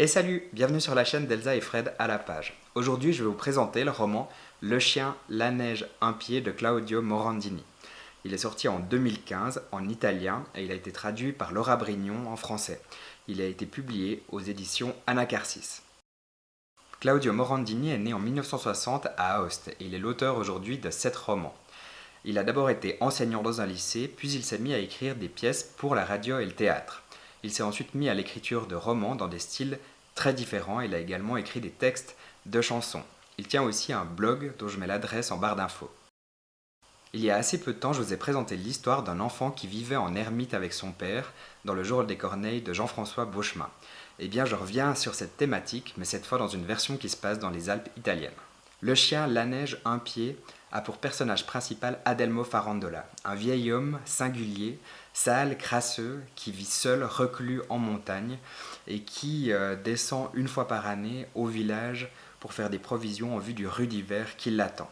Et salut, bienvenue sur la chaîne d'Elsa et Fred à la page. Aujourd'hui, je vais vous présenter le roman Le chien, la neige, un pied de Claudio Morandini. Il est sorti en 2015 en italien et il a été traduit par Laura Brignon en français. Il a été publié aux éditions Anacarsis. Claudio Morandini est né en 1960 à Aoste et il est l'auteur aujourd'hui de 7 romans. Il a d'abord été enseignant dans un lycée, puis il s'est mis à écrire des pièces pour la radio et le théâtre. Il s'est ensuite mis à l'écriture de romans dans des styles très différents. Il a également écrit des textes de chansons. Il tient aussi un blog dont je mets l'adresse en barre d'infos. Il y a assez peu de temps, je vous ai présenté l'histoire d'un enfant qui vivait en ermite avec son père dans le jour des Corneilles de Jean-François Beauchemin. Eh bien, je reviens sur cette thématique, mais cette fois dans une version qui se passe dans les Alpes italiennes. Le chien, la neige, un pied a pour personnage principal Adelmo Farandola, un vieil homme singulier, sale, crasseux, qui vit seul, reclus en montagne et qui descend une fois par année au village pour faire des provisions en vue du rude hiver qui l'attend.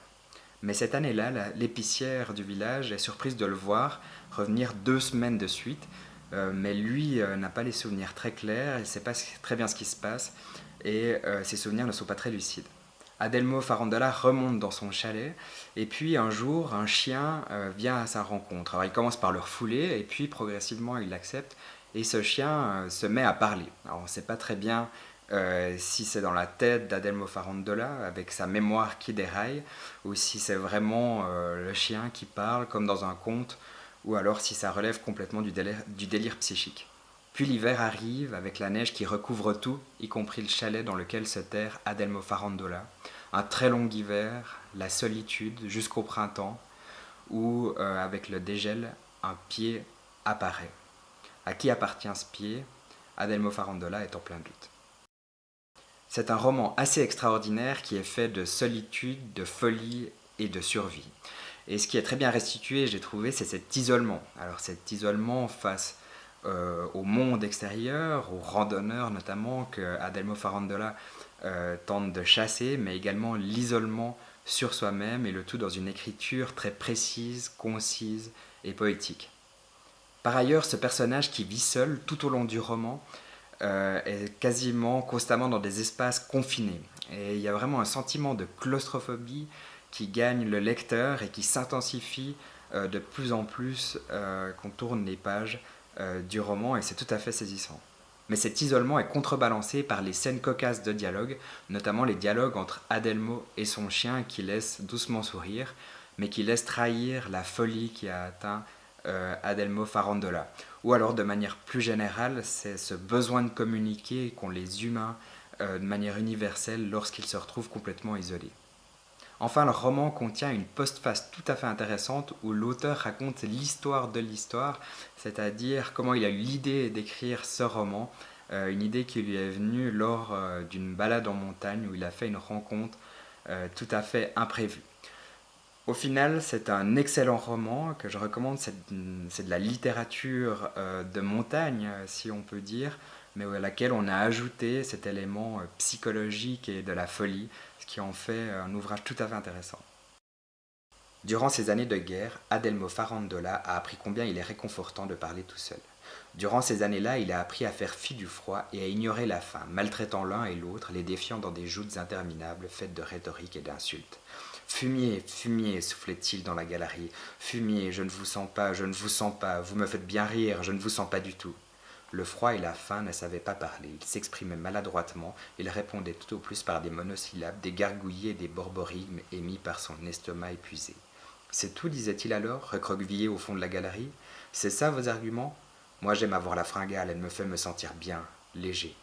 Mais cette année-là, l'épicière du village est surprise de le voir revenir 2 semaines de suite, mais lui n'a pas les souvenirs très clairs, il ne sait pas très bien ce qui se passe et ses souvenirs ne sont pas très lucides. Adelmo Farandola remonte dans son chalet et puis un jour un chien vient à sa rencontre. Alors il commence par le refouler et puis progressivement il l'accepte et ce chien se met à parler. Alors on ne sait pas très bien si c'est dans la tête d'Adelmo Farandola avec sa mémoire qui déraille ou si c'est vraiment le chien qui parle comme dans un conte ou alors si ça relève complètement du délire psychique. Puis l'hiver arrive avec la neige qui recouvre tout, y compris le chalet dans lequel se terre Adelmo Farandola. Un très long hiver, la solitude jusqu'au printemps, où avec le dégel, un pied apparaît. À qui appartient ce pied? Adelmo Farandola est en plein doute. C'est un roman assez extraordinaire qui est fait de solitude, de folie et de survie. Et ce qui est très bien restitué, j'ai trouvé, c'est cet isolement. Alors cet isolement face au monde extérieur, aux randonneurs notamment, que Adelmo Farandola tente de chasser, mais également l'isolement sur soi-même, et le tout dans une écriture très précise, concise et poétique. Par ailleurs, ce personnage qui vit seul tout au long du roman est quasiment constamment dans des espaces confinés. Et il y a vraiment un sentiment de claustrophobie qui gagne le lecteur et qui s'intensifie de plus en plus qu'on tourne les pages du roman, et c'est tout à fait saisissant. Mais cet isolement est contrebalancé par les scènes cocasses de dialogue, notamment les dialogues entre Adelmo et son chien qui laissent doucement sourire, mais qui laissent trahir la folie qui a atteint Adelmo Farandola. Ou alors de manière plus générale, c'est ce besoin de communiquer qu'ont les humains de manière universelle lorsqu'ils se retrouvent complètement isolés. Enfin, le roman contient une postface tout à fait intéressante où l'auteur raconte l'histoire de l'histoire, c'est-à-dire comment il a eu l'idée d'écrire ce roman, une idée qui lui est venue lors d'une balade en montagne où il a fait une rencontre tout à fait imprévue. Au final, c'est un excellent roman que je recommande, c'est de la littérature de montagne, si on peut dire, mais à laquelle on a ajouté cet élément psychologique et de la folie, ce qui en fait un ouvrage tout à fait intéressant. Durant ces années de guerre, Adelmo Farandola a appris combien il est réconfortant de parler tout seul. Durant ces années-là, il a appris à faire fi du froid et à ignorer la faim, maltraitant l'un et l'autre, les défiant dans des joutes interminables faites de rhétorique et d'insultes. Fumier, fumier, soufflait-il dans la galerie. Fumier, je ne vous sens pas, je ne vous sens pas, vous me faites bien rire, je ne vous sens pas du tout. Le froid et la faim ne savaient pas parler, ils s'exprimaient maladroitement, il répondait tout au plus par des monosyllabes, des gargouillis et des borborigmes émis par son estomac épuisé. C'est tout, disait-il alors, recroquevillé au fond de la galerie. C'est ça vos arguments? Moi j'aime avoir la fringale, elle me fait me sentir bien, léger.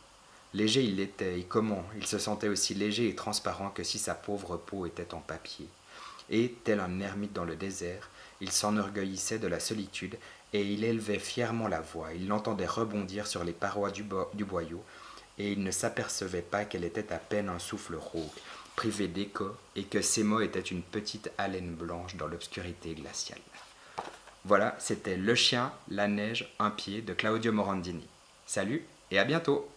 Léger il l'était, et comment? Il se sentait aussi léger et transparent que si sa pauvre peau était en papier. Et, tel un ermite dans le désert, il s'enorgueillissait de la solitude, et il élevait fièrement la voix. Il l'entendait rebondir sur les parois du boyau, et il ne s'apercevait pas qu'elle était à peine un souffle rauque, privé d'écho, et que ses mots étaient une petite haleine blanche dans l'obscurité glaciale. Voilà, c'était Le chien, la neige, un pied de Claudio Morandini. Salut et à bientôt!